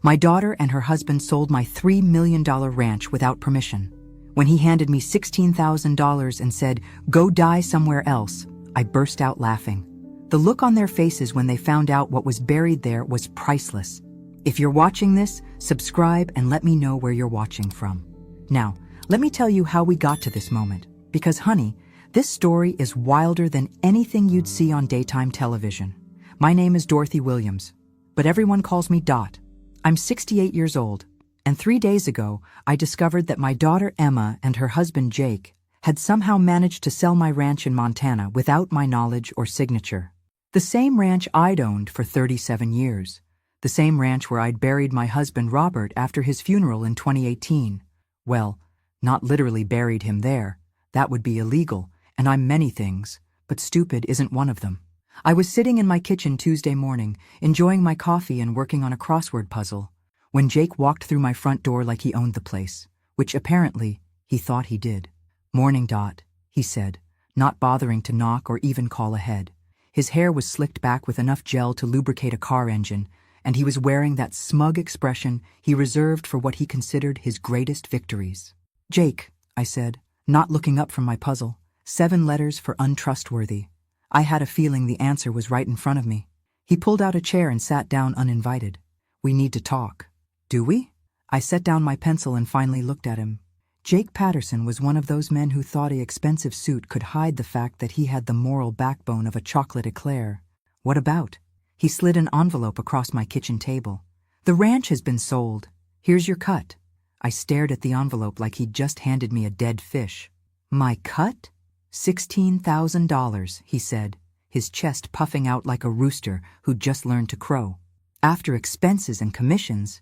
My daughter and her husband sold my $3 million ranch without permission. When he handed me $16,000 and said, "Go die somewhere else," I burst out laughing. The look on their faces when they found out what was buried there was priceless. If you're watching this, subscribe and let me know where you're watching from. Now, let me tell you how we got to this moment. Because, honey, this story is wilder than anything you'd see on daytime television. My name is Dorothy Williams, but everyone calls me Dot. I'm 68 years old, and 3 days ago, I discovered that my daughter Emma and her husband Jake had somehow managed to sell my ranch in Montana without my knowledge or signature. The same ranch I'd owned for 37 years. The same ranch where I'd buried my husband Robert after his funeral in 2018. Well, not literally buried him there. That would be illegal, and I'm many things, but stupid isn't one of them. I was sitting in my kitchen Tuesday morning, enjoying my coffee and working on a crossword puzzle, when Jake walked through my front door like he owned the place, which apparently he thought he did. "Morning, Dot," he said, not bothering to knock or even call ahead. His hair was slicked back with enough gel to lubricate a car engine, and he was wearing that smug expression he reserved for what he considered his greatest victories. "Jake," I said, not looking up from my puzzle. 7 letters for untrustworthy. I had a feeling the answer was right in front of me. He pulled out a chair and sat down uninvited. "We need to talk." "Do we?" I set down my pencil and finally looked at him. Jake Patterson was one of those men who thought an expensive suit could hide the fact that he had the moral backbone of a chocolate eclair. "What about?" He slid an envelope across my kitchen table. "The ranch has been sold. Here's your cut." I stared at the envelope like he'd just handed me a dead fish. "My cut?" $16,000, he said, his chest puffing out like a rooster who'd just learned to crow. "After expenses and commissions?"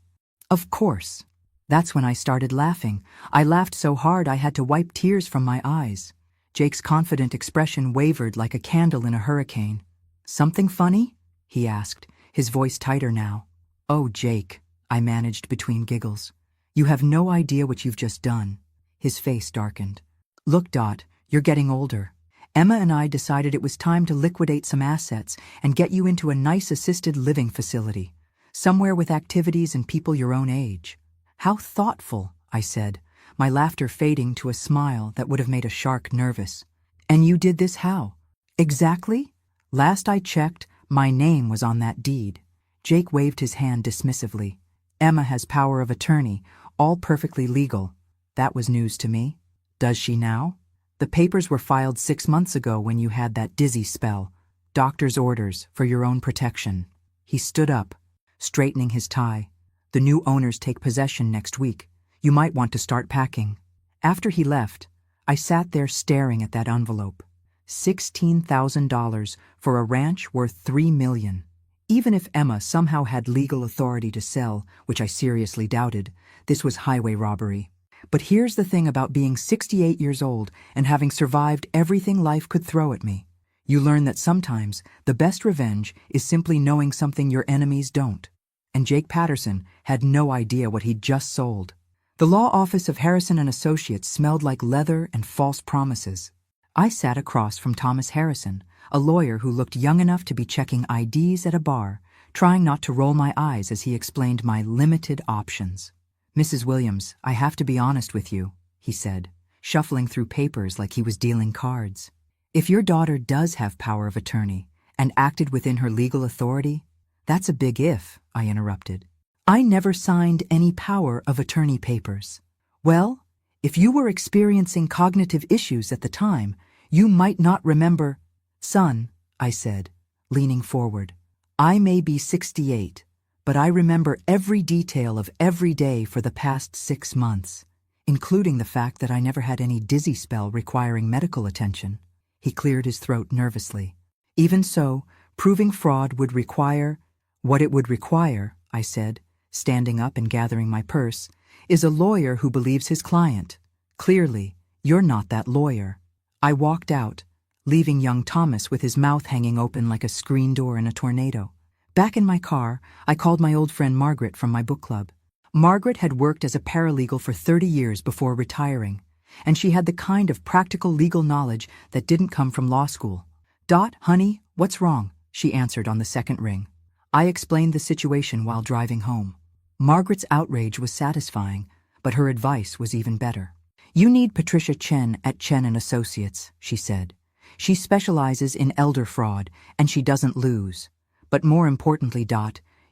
"Of course." That's when I started laughing. I laughed so hard I had to wipe tears from my eyes. Jake's confident expression wavered like a candle in a hurricane. "Something funny?" he asked, his voice tighter now. "Oh, Jake," I managed between giggles. "You have no idea what you've just done." His face darkened. "Look, Dot, you're getting older. Emma and I decided it was time to liquidate some assets and get you into a nice assisted living facility, somewhere with activities and people your own age." "How thoughtful," I said, my laughter fading to a smile that would have made a shark nervous. "And you did this how?" "Exactly? Last I checked, my name was on that deed." Jake waved his hand dismissively. "Emma has power of attorney, all perfectly legal." That was news to me. "Does she now?" "The papers were filed 6 months ago when you had that dizzy spell. Doctor's orders for your own protection." He stood up, straightening his tie. "The new owners take possession next week. You might want to start packing." After he left, I sat there staring at that envelope. $16,000 for a ranch worth $3 million. Even if Emma somehow had legal authority to sell, which I seriously doubted, this was highway robbery. But here's the thing about being 68 years old and having survived everything life could throw at me. You learn that sometimes the best revenge is simply knowing something your enemies don't. And Jake Patterson had no idea what he'd just sold. The law office of Harrison and Associates smelled like leather and false promises. I sat across from Thomas Harrison, a lawyer who looked young enough to be checking IDs at a bar, trying not to roll my eyes as he explained my limited options. "Mrs. Williams, I have to be honest with you," he said, shuffling through papers like he was dealing cards. "If your daughter does have power of attorney and acted within her legal authority—" "That's a big if," I interrupted. "I never signed any power of attorney papers." "Well, if you were experiencing cognitive issues at the time, you might not remember." "Son," I said, leaning forward, "I may be 68, but I remember every detail of every day for the past 6 months, including the fact that I never had any dizzy spell requiring medical attention." He cleared his throat nervously. "Even so, proving fraud would require—" "What it would require," I said, standing up and gathering my purse, "is a lawyer who believes his client. Clearly, you're not that lawyer." I walked out, leaving young Thomas with his mouth hanging open like a screen door in a tornado. Back in my car, I called my old friend Margaret from my book club. Margaret had worked as a paralegal for 30 years before retiring, and she had the kind of practical legal knowledge that didn't come from law school. "Dot, honey, what's wrong?" she answered on the second ring. I explained the situation while driving home. Margaret's outrage was satisfying, but her advice was even better. You need Patricia Chen at Chen & Associates, she said. She specializes in elder fraud, and she doesn't lose. But more importantly,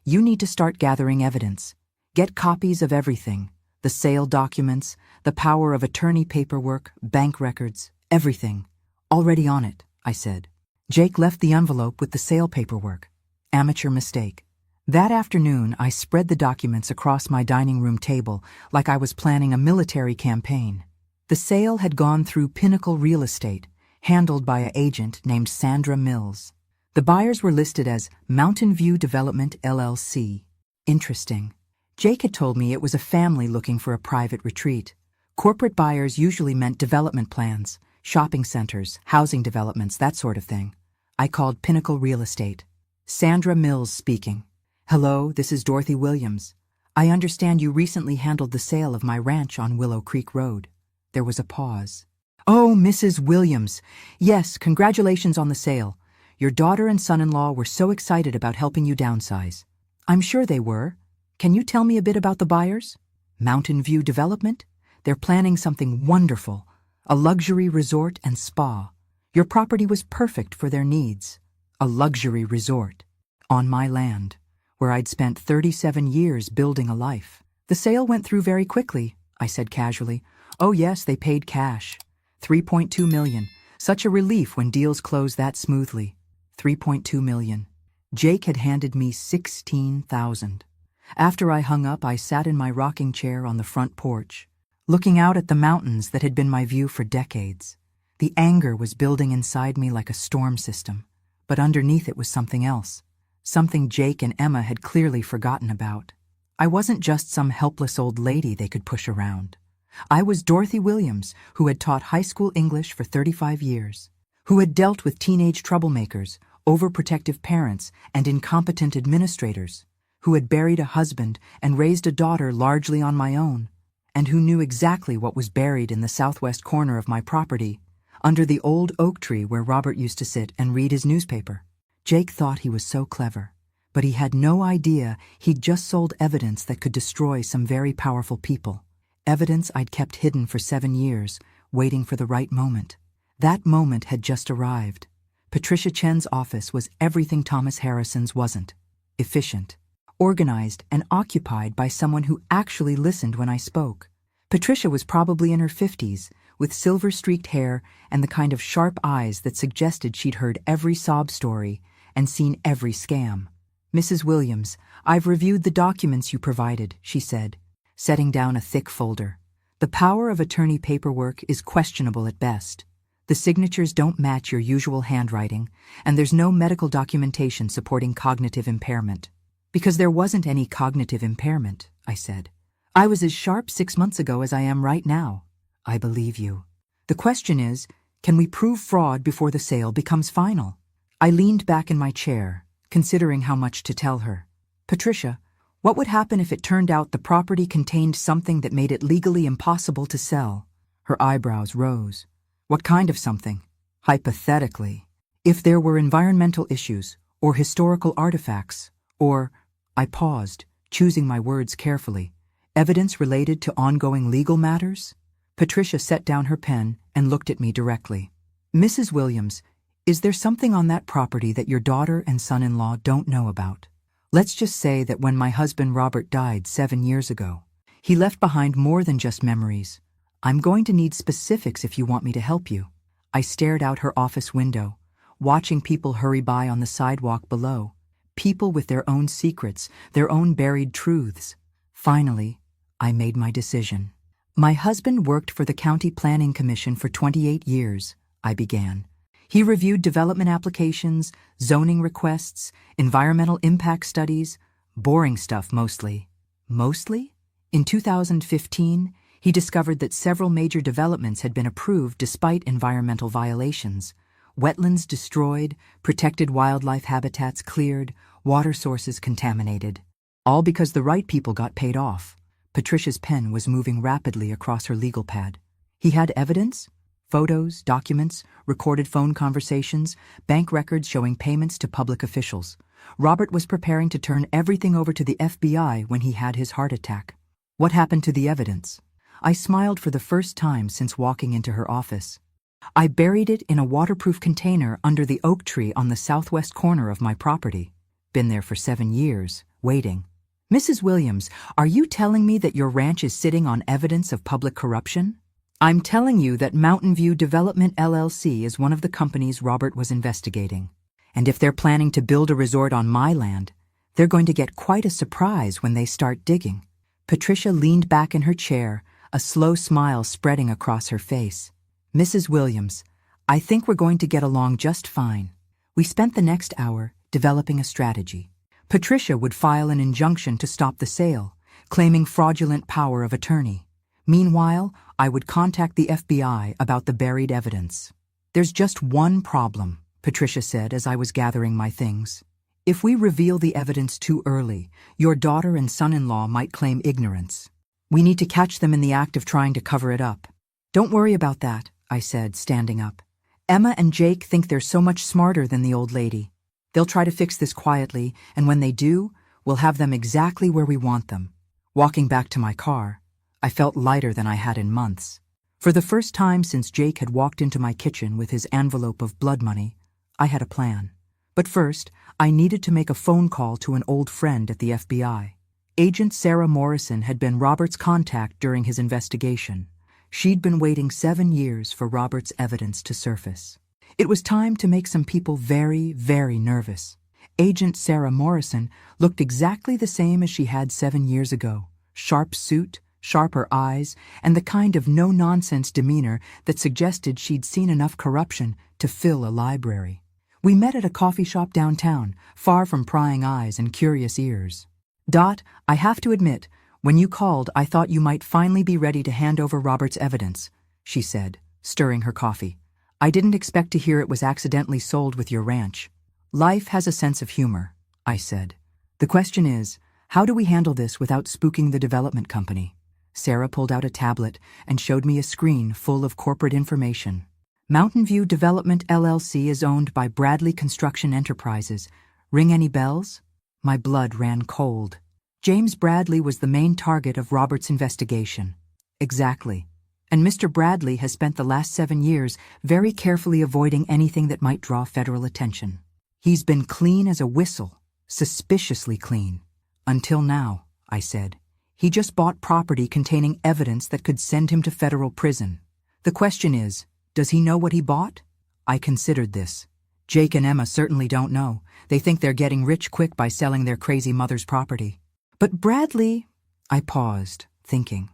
you need to start gathering evidence. Get copies of everything. The sale documents, the power of attorney paperwork, bank records, everything. Already on it, I said. Jake left the envelope with the sale paperwork. Amateur mistake. That afternoon, I spread the documents across my dining room table like I was planning a military campaign. The sale had gone through Pinnacle Real Estate, handled by an agent named Sandra Mills. The buyers were listed as Mountain View Development LLC. Interesting. Jake had told me it was a family looking for a private retreat. Corporate buyers usually meant development plans, shopping centers, housing developments, that sort of thing. I called Pinnacle Real Estate. Sandra Mills speaking. Hello, this is Dorothy Williams. I understand you recently handled the sale of my ranch on Willow Creek Road. There was a pause. Oh, Mrs. Williams. Yes, congratulations on the sale. Your daughter and son-in-law were so excited about helping you downsize. I'm sure they were. Can you tell me a bit about the buyers? Mountain View Development? They're planning something wonderful. A luxury resort and spa. Your property was perfect for their needs. A luxury resort. On my land, where I'd spent 37 years building a life. The sale went through very quickly, I said casually. Oh yes, they paid cash. $3.2 million. Such a relief when deals close that smoothly. $3.2 million. Jake had handed me $16,000. After I hung up, I sat in my rocking chair on the front porch, looking out at the mountains that had been my view for decades. The anger was building inside me like a storm system, but underneath it was something else. Something Jake and Emma had clearly forgotten about. I wasn't just some helpless old lady they could push around. I was Dorothy Williams, who had taught high school English for 35 years, who had dealt with teenage troublemakers, overprotective parents, and incompetent administrators, who had buried a husband and raised a daughter largely on my own, and who knew exactly what was buried in the southwest corner of my property, under the old oak tree where Robert used to sit and read his newspaper. Jake thought he was so clever, but he had no idea he'd just sold evidence that could destroy some very powerful people. Evidence I'd kept hidden for 7 years, waiting for the right moment. That moment had just arrived. Patricia Chen's office was everything Thomas Harrison's wasn't. Efficient, organized, and occupied by someone who actually listened when I spoke. Patricia was probably in her 50s, with silver-streaked hair and the kind of sharp eyes that suggested she'd heard every sob story and seen every scam. Mrs. Williams, I've reviewed the documents you provided, she said, setting down a thick folder. The power of attorney paperwork is questionable at best. The signatures don't match your usual handwriting, and there's no medical documentation supporting cognitive impairment. Because there wasn't any cognitive impairment, I said. I was as sharp 6 months ago as I am right now. I believe you. The question is, can we prove fraud before the sale becomes final? I leaned back in my chair, considering how much to tell her. Patricia, what would happen if it turned out the property contained something that made it legally impossible to sell? Her eyebrows rose. What kind of something? Hypothetically, if there were environmental issues, or historical artifacts, or, I paused, choosing my words carefully, evidence related to ongoing legal matters? Patricia set down her pen and looked at me directly. Mrs. Williams, is there something on that property that your daughter and son-in-law don't know about? Let's just say that when my husband Robert died 7 years ago, he left behind more than just memories. I'm going to need specifics if you want me to help you. I stared out her office window, watching people hurry by on the sidewalk below. People with their own secrets, their own buried truths. Finally, I made my decision. My husband worked for the County Planning Commission for 28 years, I began. He reviewed development applications, zoning requests, environmental impact studies, boring stuff mostly. Mostly? In 2015, he discovered that several major developments had been approved despite environmental violations. Wetlands destroyed, protected wildlife habitats cleared, water sources contaminated. All because the right people got paid off. Patricia's pen was moving rapidly across her legal pad. He had evidence? Photos, documents, recorded phone conversations, bank records showing payments to public officials. Robert was preparing to turn everything over to the FBI when he had his heart attack. What happened to the evidence? I smiled for the first time since walking into her office. I buried it in a waterproof container under the oak tree on the southwest corner of my property. Been there for 7 years, waiting. Mrs. Williams, are you telling me that your ranch is sitting on evidence of public corruption? I'm telling you that Mountain View Development LLC is one of the companies Robert was investigating. And if they're planning to build a resort on my land, they're going to get quite a surprise when they start digging. Patricia leaned back in her chair, a slow smile spreading across her face. Mrs. Williams, I think we're going to get along just fine. We spent the next hour developing a strategy. Patricia would file an injunction to stop the sale, claiming fraudulent power of attorney. Meanwhile, I would contact the FBI about the buried evidence. There's just one problem, Patricia said as I was gathering my things. If we reveal the evidence too early, your daughter and son-in-law might claim ignorance. We need to catch them in the act of trying to cover it up. Don't worry about that, I said, standing up. Emma and Jake think they're so much smarter than the old lady. They'll try to fix this quietly, and when they do, we'll have them exactly where we want them. Walking back to my car, I felt lighter than I had in months. For the first time since Jake had walked into my kitchen with his envelope of blood money, I had a plan. But first, I needed to make a phone call to an old friend at the FBI. Agent Sarah Morrison had been Robert's contact during his investigation. She'd been waiting 7 years for Robert's evidence to surface. It was time to make some people very, very nervous. Agent Sarah Morrison looked exactly the same as she had 7 years ago. Sharp suit, sharper eyes, and the kind of no-nonsense demeanor that suggested she'd seen enough corruption to fill a library. We met at a coffee shop downtown, far from prying eyes and curious ears. Dot, I have to admit, when you called, I thought you might finally be ready to hand over Robert's evidence, she said, stirring her coffee. I didn't expect to hear it was accidentally sold with your ranch. Life has a sense of humor, I said. The question is, how do we handle this without spooking the development company? Sarah pulled out a tablet and showed me a screen full of corporate information. Mountain View Development LLC is owned by Bradley Construction Enterprises. Ring any bells? My blood ran cold. James Bradley was the main target of Robert's investigation. Exactly. And Mr. Bradley has spent the last 7 years very carefully avoiding anything that might draw federal attention. He's been clean as a whistle, suspiciously clean. Until now, I said. He just bought property containing evidence that could send him to federal prison. The question is, does he know what he bought? I considered this. Jake and Emma certainly don't know. They think they're getting rich quick by selling their crazy mother's property. But Bradley... I paused, thinking.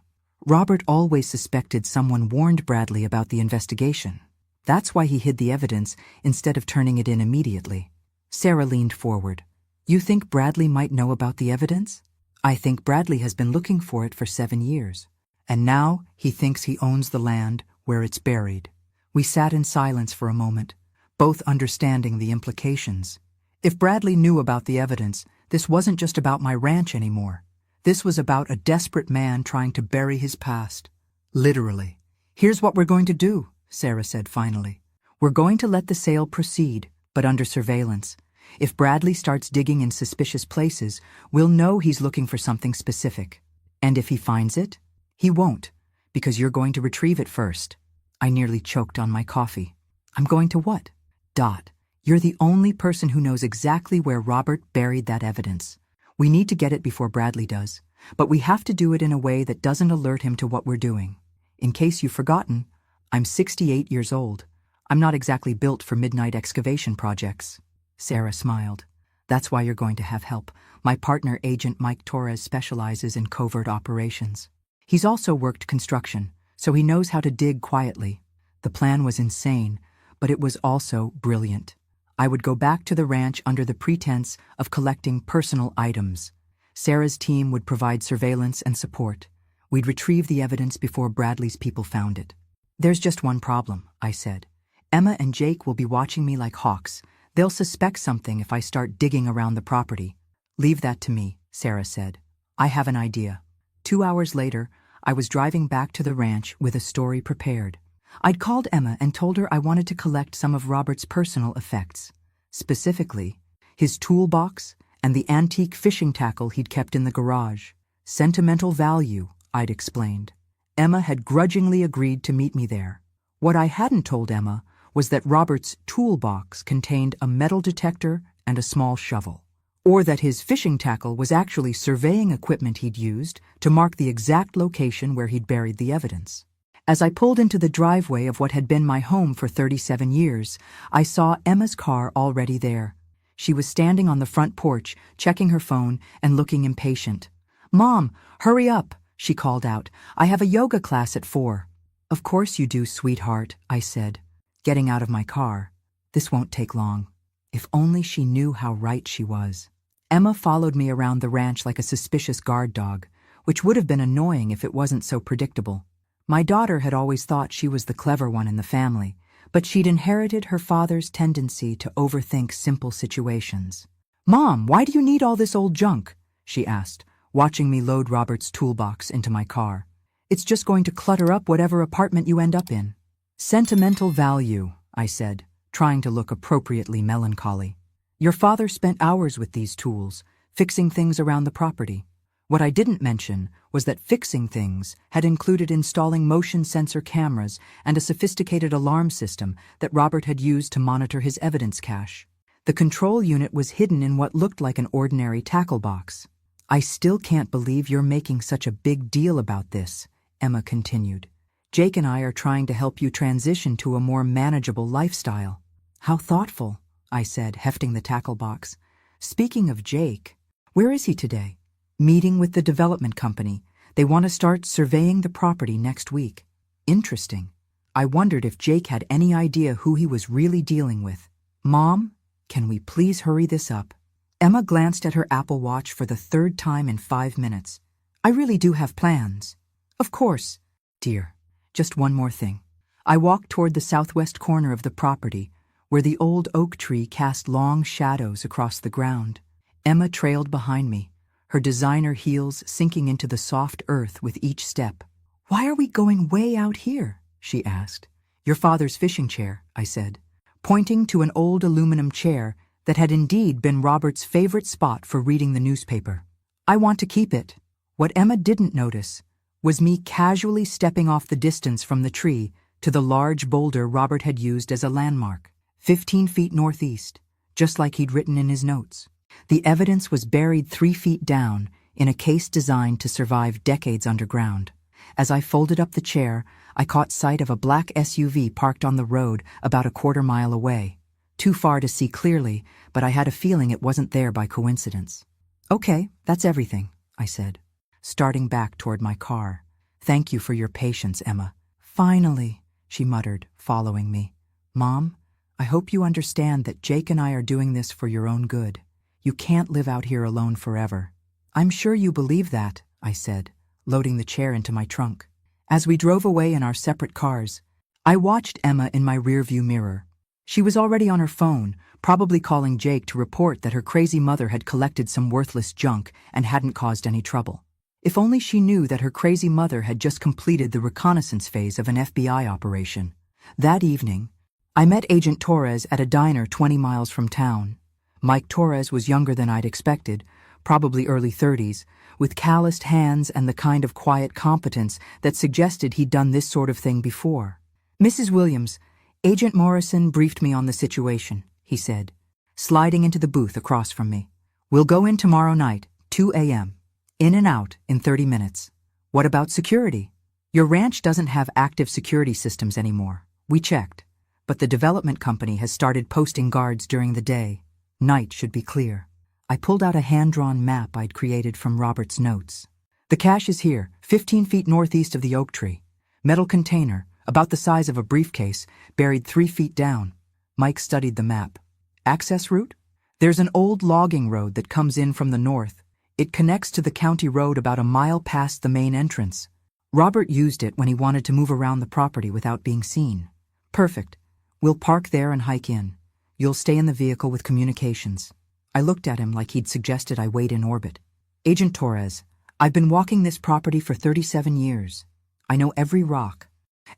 Robert always suspected someone warned Bradley about the investigation. That's why he hid the evidence instead of turning it in immediately. Sarah leaned forward. You think Bradley might know about the evidence? I think Bradley has been looking for it for 7 years. And now he thinks he owns the land where it's buried. We sat in silence for a moment, both understanding the implications. If Bradley knew about the evidence, this wasn't just about my ranch anymore. This was about a desperate man trying to bury his past. Literally. Here's what we're going to do, Sarah said finally. We're going to let the sale proceed, but under surveillance. If Bradley starts digging in suspicious places, we'll know he's looking for something specific. And if he finds it, he won't, because you're going to retrieve it first. I nearly choked on my coffee. I'm going to what? Dot, you're the only person who knows exactly where Robert buried that evidence. We need to get it before Bradley does, but we have to do it in a way that doesn't alert him to what we're doing. In case you've forgotten, I'm 68 years old. I'm not exactly built for midnight excavation projects. Sarah smiled. That's why you're going to have help. My partner, Agent Mike Torres, specializes in covert operations. He's also worked construction, so he knows how to dig quietly. The plan was insane, but it was also brilliant. I would go back to the ranch under the pretense of collecting personal items. Sarah's team would provide surveillance and support. We'd retrieve the evidence before Bradley's people found it. There's just one problem, I said. Emma and Jake will be watching me like hawks. They'll suspect something if I start digging around the property. Leave that to me, Sarah said. I have an idea. 2 hours later, I was driving back to the ranch with a story prepared. I'd called Emma and told her I wanted to collect some of Robert's personal effects. Specifically, his toolbox, and the antique fishing tackle he'd kept in the garage. Sentimental value, I'd explained. Emma had grudgingly agreed to meet me there. What I hadn't told Emma was that Robert's toolbox contained a metal detector and a small shovel, or that his fishing tackle was actually surveying equipment he'd used to mark the exact location where he'd buried the evidence. As I pulled into the driveway of what had been my home for 37 years, I saw Emma's car already there. She was standing on the front porch, checking her phone and looking impatient. "Mom, hurry up," she called out. "I have a yoga class at 4. "Of course you do, sweetheart," I said, getting out of my car. This won't take long. If only she knew how right she was. Emma followed me around the ranch like a suspicious guard dog, which would have been annoying if it wasn't so predictable. My daughter had always thought she was the clever one in the family, but she'd inherited her father's tendency to overthink simple situations. "Mom, why do you need all this old junk?" she asked, watching me load Robert's toolbox into my car. "It's just going to clutter up whatever apartment you end up in." "Sentimental value," I said, trying to look appropriately melancholy. "Your father spent hours with these tools, fixing things around the property." What I didn't mention was that fixing things had included installing motion sensor cameras and a sophisticated alarm system that Robert had used to monitor his evidence cache. The control unit was hidden in what looked like an ordinary tackle box. "I still can't believe you're making such a big deal about this," Emma continued. "Jake and I are trying to help you transition to a more manageable lifestyle." "How thoughtful," I said, hefting the tackle box. "Speaking of Jake, where is he today?" "Meeting with the development company. They want to start surveying the property next week." Interesting. I wondered if Jake had any idea who he was really dealing with. "Mom, can we please hurry this up?" Emma glanced at her Apple Watch for the third time in 5 minutes. "I really do have plans." "Of course, dear. Just one more thing." I walked toward the southwest corner of the property, where the old oak tree cast long shadows across the ground. Emma trailed behind me, her designer heels sinking into the soft earth with each step. "Why are we going way out here?" she asked. "Your father's fishing chair," I said, pointing to an old aluminum chair that had indeed been Robert's favorite spot for reading the newspaper. "I want to keep it." What Emma didn't notice was me casually stepping off the distance from the tree to the large boulder Robert had used as a landmark, 15 feet northeast, just like he'd written in his notes. The evidence was buried 3 feet down in a case designed to survive decades underground. As I folded up the chair, I caught sight of a black SUV parked on the road about a quarter-mile away. Too far to see clearly, but I had a feeling it wasn't there by coincidence. "Okay, that's everything," I said, starting back toward my car. "Thank you for your patience, Emma." "Finally," she muttered, following me. "Mom, I hope you understand that Jake and I are doing this for your own good. You can't live out here alone forever." "I'm sure you believe that," I said, loading the chair into my trunk. As we drove away in our separate cars, I watched Emma in my rearview mirror. She was already on her phone, probably calling Jake to report that her crazy mother had collected some worthless junk and hadn't caused any trouble. If only she knew that her crazy mother had just completed the reconnaissance phase of an FBI operation. That evening, I met Agent Torres at a diner 20 miles from town. Mike Torres was younger than I'd expected, probably early 30s, with calloused hands and the kind of quiet competence that suggested he'd done this sort of thing before. "Mrs. Williams, Agent Morrison briefed me on the situation," he said, sliding into the booth across from me. "We'll go in tomorrow night, 2 a.m. In and out in 30 minutes. What about security? Your ranch doesn't have active security systems anymore. We checked, but the development company has started posting guards during the day. Night should be clear." I pulled out a hand-drawn map I'd created from Robert's notes. "The cache is here, 15 feet northeast of the oak tree. Metal container, about the size of a briefcase, buried 3 feet down." Mike studied the map. "Access route? There's an old logging road that comes in from the north. It connects to the county road about a mile past the main entrance. Robert used it when he wanted to move around the property without being seen." "Perfect. We'll park there and hike in. You'll stay in the vehicle with communications." I looked at him like he'd suggested I wait in orbit. "Agent Torres, I've been walking this property for 37 years. I know every rock,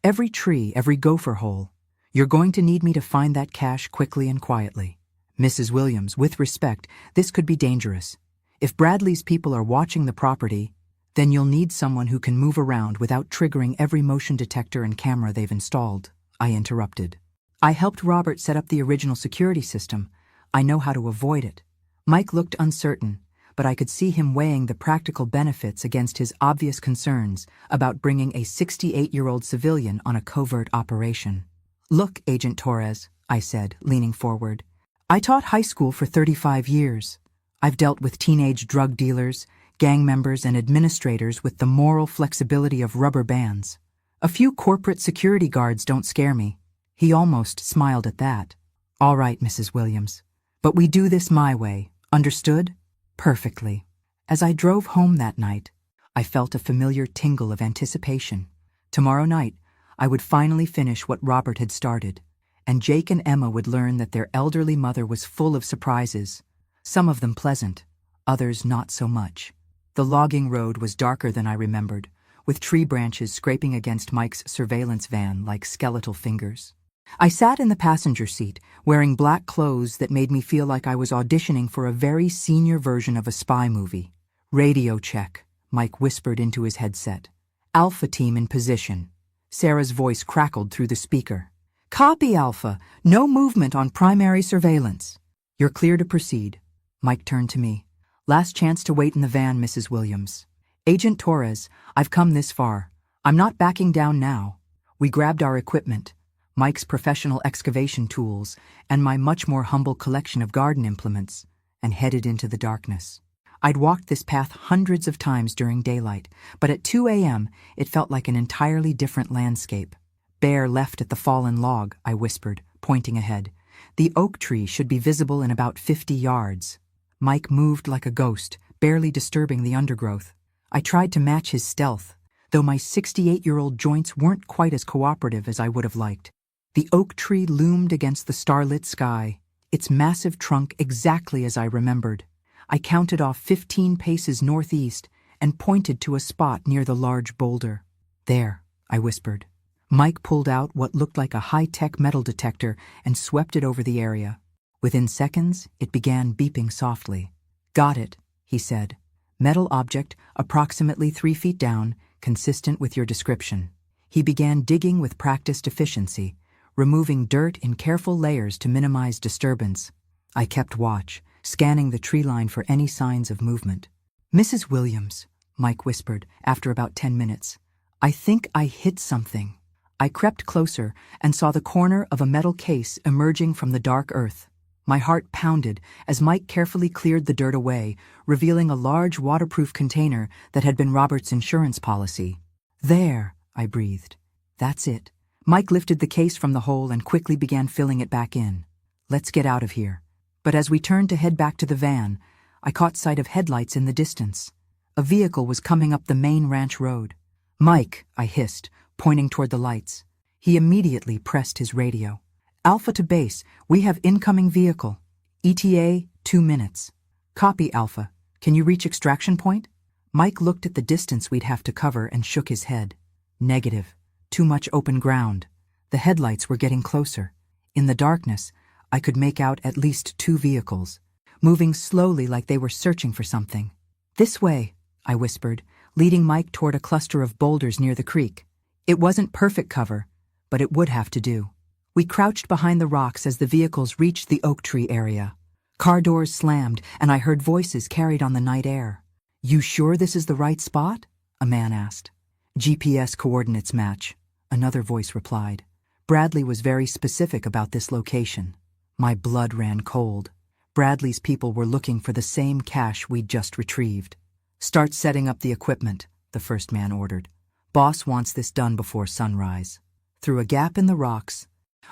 every tree, every gopher hole. You're going to need me to find that cache quickly and quietly. Mrs. Williams, with respect, this could be dangerous. If Bradley's people are watching the property, then you'll need someone who can move around without triggering every motion detector and camera they've installed, I interrupted. I helped Robert set up the original security system. I know how to avoid it. Mike looked uncertain, but I could see him weighing the practical benefits against his obvious concerns about bringing a 68-year-old civilian on a covert operation. Look, Agent Torres, I said, leaning forward. I taught high school for 35 years. I've dealt with teenage drug dealers, gang members, and administrators with the moral flexibility of rubber bands. A few corporate security guards don't scare me. He almost smiled at that. All right, Mrs. Williams. But we do this my way. Understood? Perfectly. As I drove home that night, I felt a familiar tingle of anticipation. Tomorrow night, I would finally finish what Robert had started, and Jake and Emma would learn that their elderly mother was full of surprises, some of them pleasant, others not so much. The logging road was darker than I remembered, with tree branches scraping against Mike's surveillance van like skeletal fingers. I sat in the passenger seat, wearing black clothes that made me feel like I was auditioning for a very senior version of a spy movie. Radio check, Mike whispered into his headset. Alpha team in position. Sarah's voice crackled through the speaker. Copy, Alpha. No movement on primary surveillance. You're clear to proceed. Mike turned to me. Last chance to wait in the van, Mrs. Williams. Agent Torres, I've come this far. I'm not backing down now. We grabbed our equipment, Mike's professional excavation tools, and my much more humble collection of garden implements, and headed into the darkness. I'd walked this path hundreds of times during daylight, but at 2 a.m. it felt like an entirely different landscape. Bear left at the fallen log, I whispered, pointing ahead. The oak tree should be visible in about 50 yards. Mike moved like a ghost, barely disturbing the undergrowth. I tried to match his stealth, though my 68-year-old joints weren't quite as cooperative as I would have liked. The oak tree loomed against the starlit sky, its massive trunk exactly as I remembered. I counted off 15 paces northeast and pointed to a spot near the large boulder. There, I whispered. Mike pulled out what looked like a high-tech metal detector and swept it over the area. Within seconds, it began beeping softly. Got it, he said. Metal object, approximately 3 feet down, consistent with your description. He began digging with practiced efficiency, removing dirt in careful layers to minimize disturbance. I kept watch, scanning the tree line for any signs of movement. Mrs. Williams, Mike whispered after about 10 minutes. I think I hit something. I crept closer and saw the corner of a metal case emerging from the dark earth. My heart pounded as Mike carefully cleared the dirt away, revealing a large waterproof container that had been Robert's insurance policy. There, I breathed. That's it. Mike lifted the case from the hole and quickly began filling it back in. Let's get out of here. But as we turned to head back to the van, I caught sight of headlights in the distance. A vehicle was coming up the main ranch road. Mike, I hissed, pointing toward the lights. He immediately pressed his radio. Alpha to base, we have incoming vehicle. ETA, 2 minutes. Copy, Alpha. Can you reach extraction point? Mike looked at the distance we'd have to cover and shook his head. Negative. Too much open ground. The headlights were getting closer. In the darkness, I could make out at least 2 vehicles, moving slowly like they were searching for something. This way, I whispered, leading Mike toward a cluster of boulders near the creek. It wasn't perfect cover, but it would have to do. We crouched behind the rocks as the vehicles reached the oak tree area. Car doors slammed, and I heard voices carried on the night air. You sure this is the right spot? A man asked. GPS coordinates match, another voice replied. Bradley was very specific about this location. My blood ran cold. Bradley's people were looking for the same cache we'd just retrieved. Start setting up the equipment, the first man ordered. Boss wants this done before sunrise. Through a gap in the rocks,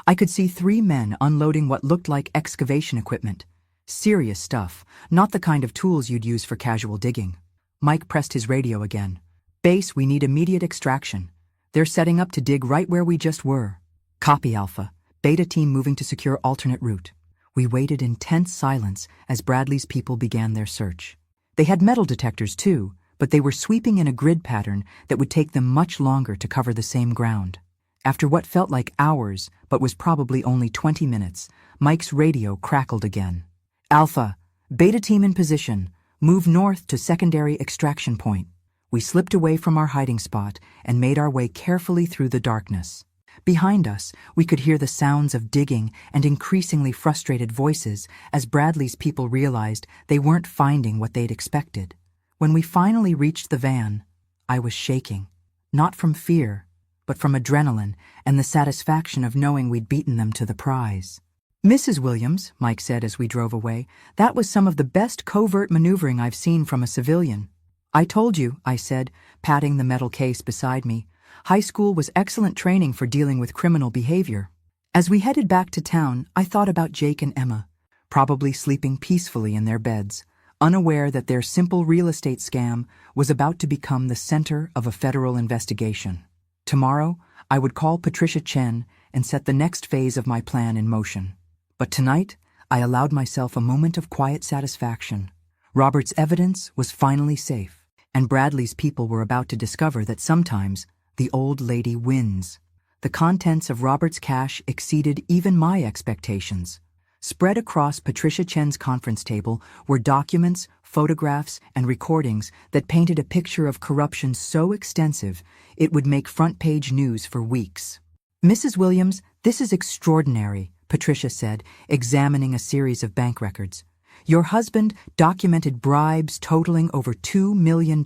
I could see 3 men unloading what looked like excavation equipment. Serious stuff, not the kind of tools you'd use for casual digging. Mike pressed his radio again. Base, we need immediate extraction. They're setting up to dig right where we just were. Copy, Alpha. Beta team moving to secure alternate route. We waited in tense silence as Bradley's people began their search. They had metal detectors too, but they were sweeping in a grid pattern that would take them much longer to cover the same ground. After what felt like hours, but was probably only 20 minutes, Mike's radio crackled again. Alpha, Beta team in position. Move north to secondary extraction point. We slipped away from our hiding spot and made our way carefully through the darkness. Behind us, we could hear the sounds of digging and increasingly frustrated voices as Bradley's people realized they weren't finding what they'd expected. When we finally reached the van, I was shaking, not from fear, but from adrenaline and the satisfaction of knowing we'd beaten them to the prize. Mrs. Williams, Mike said as we drove away, that was some of the best covert maneuvering I've seen from a civilian. I told you, I said, patting the metal case beside me. High school was excellent training for dealing with criminal behavior. As we headed back to town, I thought about Jake and Emma, probably sleeping peacefully in their beds, unaware that their simple real estate scam was about to become the center of a federal investigation. Tomorrow, I would call Patricia Chen and set the next phase of my plan in motion. But tonight, I allowed myself a moment of quiet satisfaction. Robert's evidence was finally safe, and Bradley's people were about to discover that sometimes the old lady wins. The contents of Robert's cash exceeded even my expectations. Spread across Patricia Chen's conference table were documents, photographs, and recordings that painted a picture of corruption so extensive it would make front-page news for weeks. Mrs. Williams, this is extraordinary, Patricia said, examining a series of bank records. Your husband documented bribes totaling over $2 million.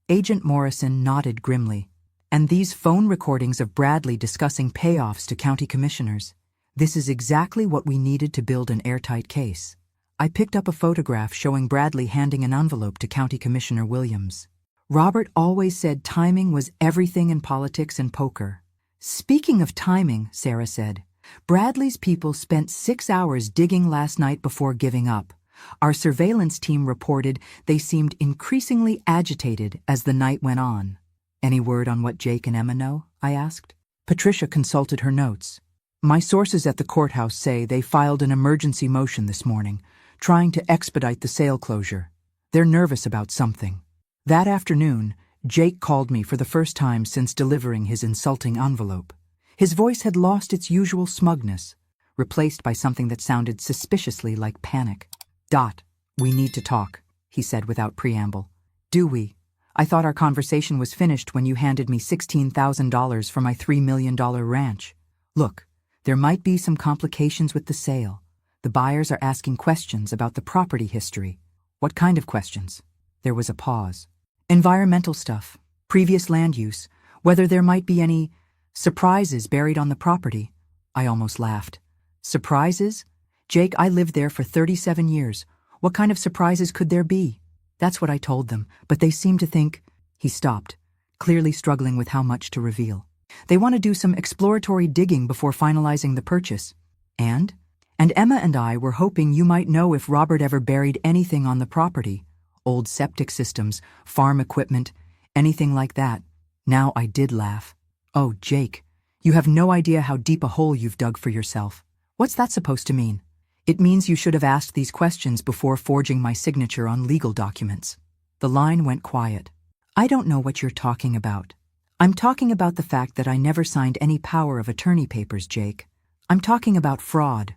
Agent Morrison nodded grimly. And these phone recordings of Bradley discussing payoffs to county commissioners. This is exactly what we needed to build an airtight case. I picked up a photograph showing Bradley handing an envelope to County Commissioner Williams. Robert always said timing was everything in politics and poker. Speaking of timing, Sarah said, Bradley's people spent 6 hours digging last night before giving up. Our surveillance team reported they seemed increasingly agitated as the night went on. Any word on what Jake and Emma know? I asked. Patricia consulted her notes. My sources at the courthouse say they filed an emergency motion this morning, trying to expedite the sale closure. They're nervous about something. That afternoon, Jake called me for the first time since delivering his insulting envelope. His voice had lost its usual smugness, replaced by something that sounded suspiciously like panic. We need to talk, he said without preamble. Do we? I thought our conversation was finished when you handed me $16,000 for my $3 million ranch. Look, there might be some complications with the sale. The buyers are asking questions about the property history. What kind of questions? There was a pause. Environmental stuff, previous land use, whether there might be any surprises buried on the property. I almost laughed. Surprises? Jake, I lived there for 37 years. What kind of surprises could there be? That's what I told them, but they seem to think... He stopped, clearly struggling with how much to reveal. They want to do some exploratory digging before finalizing the purchase. And Emma and I were hoping you might know if Robert ever buried anything on the property. Old septic systems, farm equipment, anything like that. Now I did laugh. Oh, Jake, you have no idea how deep a hole you've dug for yourself. What's that supposed to mean? It means you should have asked these questions before forging my signature on legal documents. The line went quiet. I don't know what you're talking about. I'm talking about the fact that I never signed any power of attorney papers, Jake. I'm talking about fraud.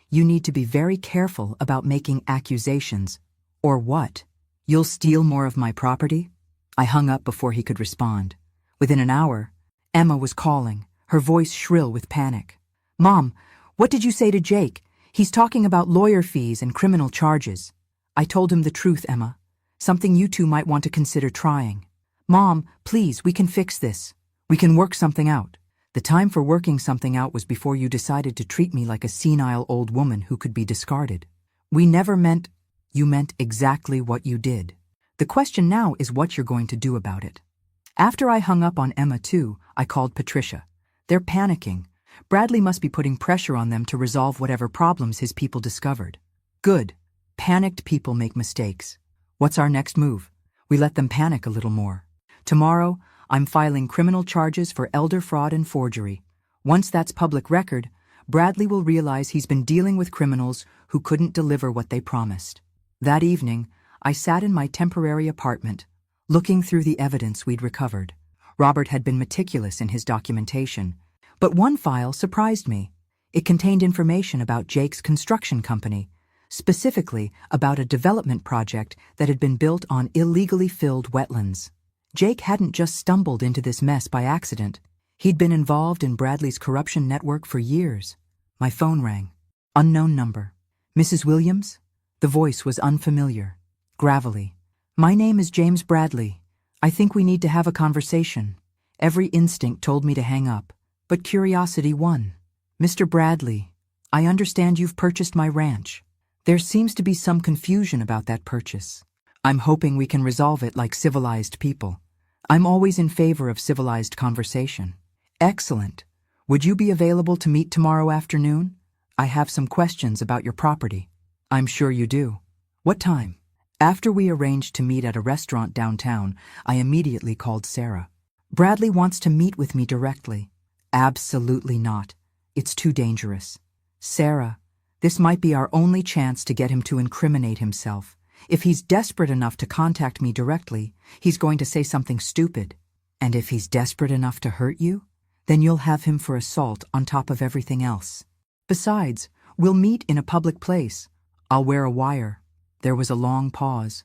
You need to be very careful about making accusations. Or what? You'll steal more of my property? I hung up before he could respond. Within an hour, Emma was calling, her voice shrill with panic. Mom, what did you say to Jake? He's talking about lawyer fees and criminal charges. I told him the truth, Emma. Something you two might want to consider trying. Mom, please, we can fix this. We can work something out. The time for working something out was before you decided to treat me like a senile old woman who could be discarded. We never meant... You meant exactly what you did. The question now is what you're going to do about it. After I hung up on Emma too, I called Patricia. They're panicking. Bradley must be putting pressure on them to resolve whatever problems his people discovered. Good. Panicked people make mistakes. What's our next move? We let them panic a little more. Tomorrow, I'm filing criminal charges for elder fraud and forgery. Once that's public record, Bradley will realize he's been dealing with criminals who couldn't deliver what they promised. That evening, I sat in my temporary apartment, looking through the evidence we'd recovered. Robert had been meticulous in his documentation, but one file surprised me. It contained information about Jake's construction company, specifically about a development project that had been built on illegally filled wetlands. Jake hadn't just stumbled into this mess by accident. He'd been involved in Bradley's corruption network for years. My phone rang. Unknown number. Mrs. Williams? The voice was unfamiliar, gravelly. My name is James Bradley. I think we need to have a conversation. Every instinct told me to hang up, but curiosity won. Mr. Bradley, I understand you've purchased my ranch. There seems to be some confusion about that purchase. I'm hoping we can resolve it like civilized people. I'm always in favor of civilized conversation. Excellent. Would you be available to meet tomorrow afternoon? I have some questions about your property. I'm sure you do. What time? After we arranged to meet at a restaurant downtown, I immediately called Sarah. Bradley wants to meet with me directly. Absolutely not. It's too dangerous. Sarah, this might be our only chance to get him to incriminate himself. If he's desperate enough to contact me directly, he's going to say something stupid. And if he's desperate enough to hurt you, then you'll have him for assault on top of everything else. Besides, we'll meet in a public place. I'll wear a wire. There was a long pause.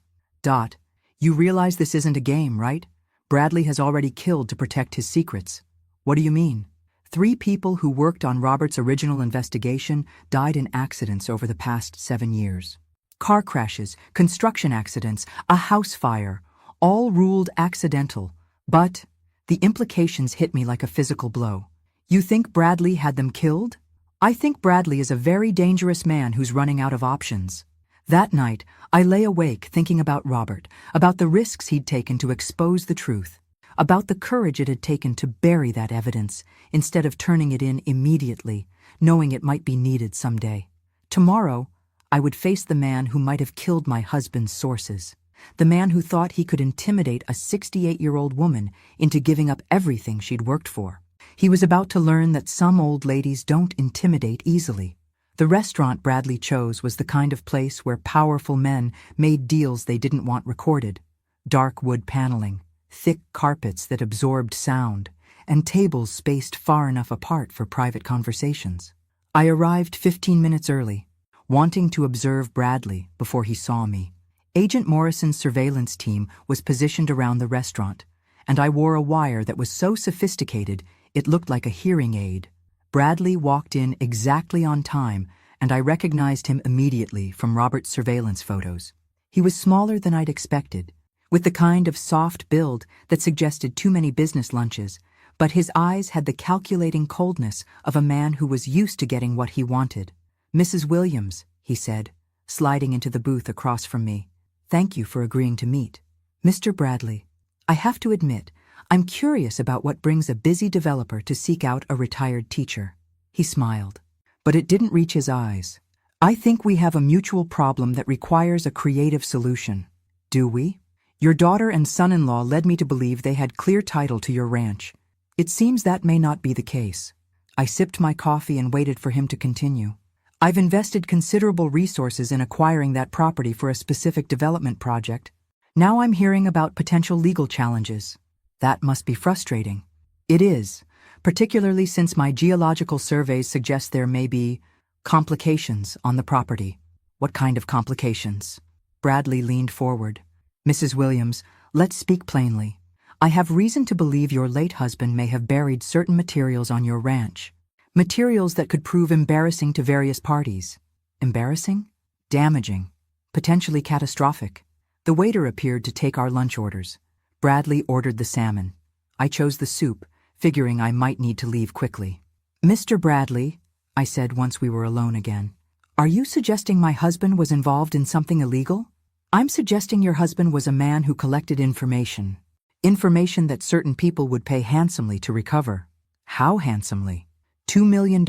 You realize this isn't a game, right? Bradley has already killed to protect his secrets. What do you mean? 3 people who worked on Robert's original investigation died in accidents over the past 7 years. Car crashes, construction accidents, a house fire, all ruled accidental. But the implications hit me like a physical blow. You think Bradley had them killed? I think Bradley is a very dangerous man who's running out of options. That night, I lay awake thinking about Robert, about the risks he'd taken to expose the truth, about the courage it had taken to bury that evidence instead of turning it in immediately, knowing it might be needed someday. Tomorrow, I would face the man who might have killed my husband's sources, the man who thought he could intimidate a 68-year-old woman into giving up everything she'd worked for. He was about to learn that some old ladies don't intimidate easily. The restaurant Bradley chose was the kind of place where powerful men made deals they didn't want recorded. Dark wood paneling, thick carpets that absorbed sound, and tables spaced far enough apart for private conversations. I arrived 15 minutes early, wanting to observe Bradley before he saw me. Agent Morrison's surveillance team was positioned around the restaurant, and I wore a wire that was so sophisticated it looked like a hearing aid. Bradley walked in exactly on time, and I recognized him immediately from Robert's surveillance photos. He was smaller than I'd expected, with the kind of soft build that suggested too many business lunches, but his eyes had the calculating coldness of a man who was used to getting what he wanted. Mrs. Williams, he said, sliding into the booth across from me. Thank you for agreeing to meet. Mr. Bradley, I have to admit, I'm curious about what brings a busy developer to seek out a retired teacher. He smiled, but it didn't reach his eyes. I think we have a mutual problem that requires a creative solution. Do we? Your daughter and son-in-law led me to believe they had clear title to your ranch. It seems that may not be the case. I sipped my coffee and waited for him to continue. I've invested considerable resources in acquiring that property for a specific development project. Now I'm hearing about potential legal challenges. That must be frustrating. It is, particularly since my geological surveys suggest there may be complications on the property. What kind of complications? Bradley leaned forward. Mrs. Williams, let's speak plainly. I have reason to believe your late husband may have buried certain materials on your ranch. Materials that could prove embarrassing to various parties. Embarrassing? Damaging. Potentially catastrophic. The waiter appeared to take our lunch orders. Bradley ordered the salmon. I chose the soup, figuring I might need to leave quickly. Mr. Bradley, I said once we were alone again, are you suggesting my husband was involved in something illegal? I'm suggesting your husband was a man who collected information. Information that certain people would pay handsomely to recover. How handsomely? $2 million,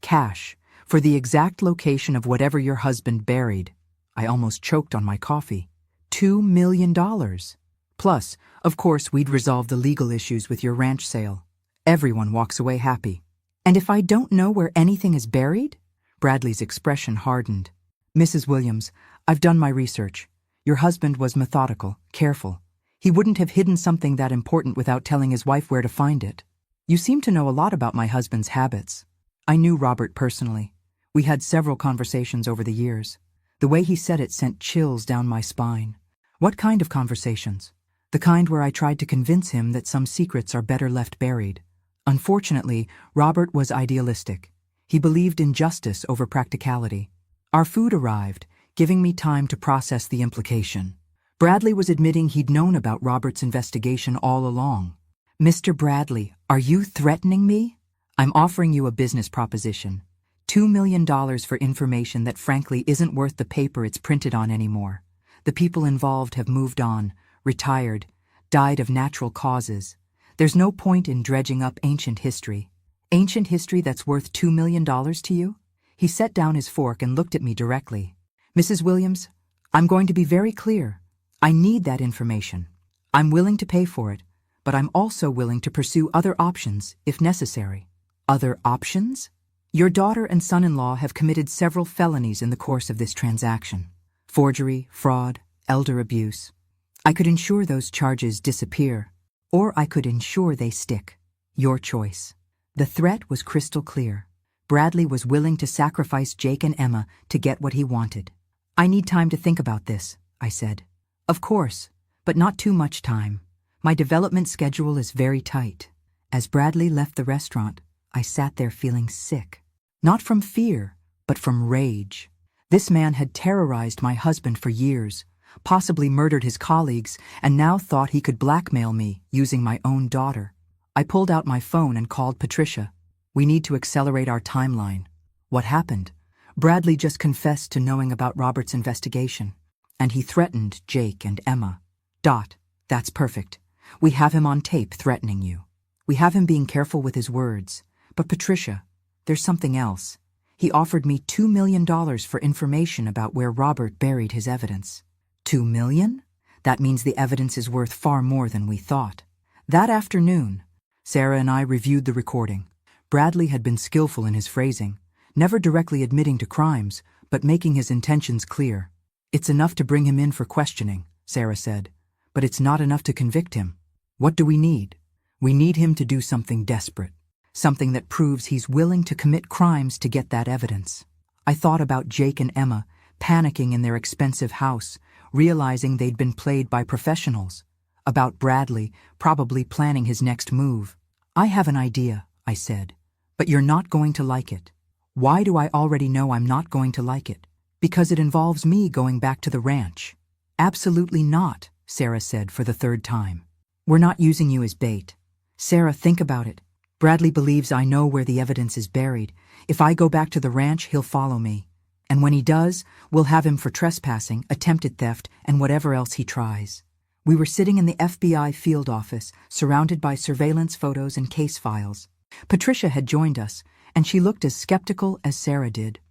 cash, for the exact location of whatever your husband buried. I almost choked on my coffee. $2 million. Plus, of course, we'd resolve the legal issues with your ranch sale. Everyone walks away happy. And if I don't know where anything is buried? Bradley's expression hardened. Mrs. Williams, I've done my research. Your husband was methodical, careful. He wouldn't have hidden something that important without telling his wife where to find it. You seem to know a lot about my husband's habits. I knew Robert personally. We had several conversations over the years. The way he said it sent chills down my spine. What kind of conversations? The kind where I tried to convince him that some secrets are better left buried. Unfortunately, Robert was idealistic. He believed in justice over practicality. Our food arrived, giving me time to process the implication. Bradley was admitting he'd known about Robert's investigation all along. "Mr. Bradley, are you threatening me? I'm offering you a business proposition. $2 million for information that frankly isn't worth the paper it's printed on anymore. The people involved have moved on, retired, died of natural causes. There's no point in dredging up ancient history. Ancient history that's worth $2 million to you?" He set down his fork and looked at me directly. "Mrs. Williams, I'm going to be very clear. I need that information. I'm willing to pay for it, but I'm also willing to pursue other options if necessary." "Other options?" "Your daughter and son-in-law have committed several felonies in the course of this transaction. Forgery, fraud, elder abuse. I could ensure those charges disappear, or I could ensure they stick. Your choice." The threat was crystal clear. Bradley was willing to sacrifice Jake and Emma to get what he wanted. "I need time to think about this," I said. "Of course, but not too much time. My development schedule is very tight." As Bradley left the restaurant, I sat there feeling sick. Not from fear, but from rage. This man had terrorized my husband for years, possibly murdered his colleagues, and now thought he could blackmail me using my own daughter. I pulled out my phone and called Patricia. "We need to accelerate our timeline." "What happened?" "Bradley just confessed to knowing about Robert's investigation, and he threatened Jake and Emma." "That's perfect. We have him on tape threatening you. We have him being careful with his words. But Patricia, there's something else. He offered me $2 million for information about where Robert buried his evidence." $2 million? That means the evidence is worth far more than we thought. That afternoon, Sarah and I reviewed the recording. Bradley had been skillful in his phrasing, never directly admitting to crimes, but making his intentions clear. "It's enough to bring him in for questioning," Sarah said, "but it's not enough to convict him. What do we need? We need him to do something desperate. Something that proves he's willing to commit crimes to get that evidence." I thought about Jake and Emma, panicking in their expensive house, realizing they'd been played by professionals. About Bradley, probably planning his next move. "I have an idea," I said, "but you're not going to like it." "Why do I already know I'm not going to like it?" "Because it involves me going back to the ranch." "Absolutely not," Sarah said for the third time. "We're not using you as bait. Sarah, think about it. Bradley believes I know where the evidence is buried. If I go back to the ranch, he'll follow me. And when he does, we'll have him for trespassing, attempted theft, and whatever else he tries." We were sitting in the FBI field office, surrounded by surveillance photos and case files. Patricia had joined us, and she looked as skeptical as Sarah did.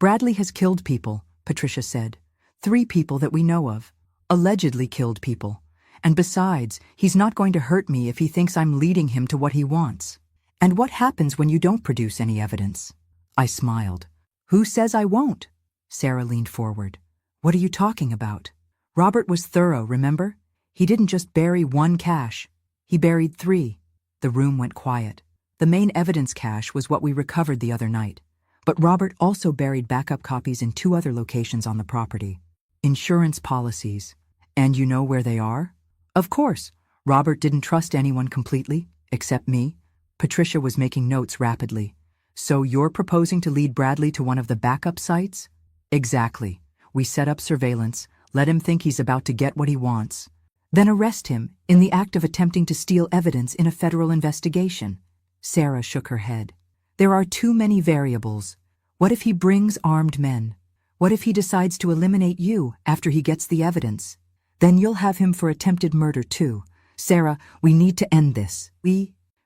"Bradley has killed people," Patricia said. 3 people that we know of. Allegedly killed people. And besides, he's not going to hurt me if he thinks I'm leading him to what he wants." "And what happens when you don't produce any evidence?" I smiled. "Who says I won't?" Sarah leaned forward. "What are you talking about? Robert was thorough, remember? He didn't just bury 1 cache. He buried 3. The room went quiet. The main evidence cache was what we recovered the other night. But Robert also buried backup copies in 2 other locations on the property. Insurance policies. And you know where they are? Of course. Robert didn't trust anyone completely, except me. Patricia was making notes rapidly. "So you're proposing to lead Bradley to one of the backup sites?" "Exactly. We set up surveillance, let him think he's about to get what he wants. Then arrest him in the act of attempting to steal evidence in a federal investigation." Sarah shook her head. "There are too many variables. What if he brings armed men? What if he decides to eliminate you after he gets the evidence? Then you'll have him for attempted murder too. Sarah, we need to end this.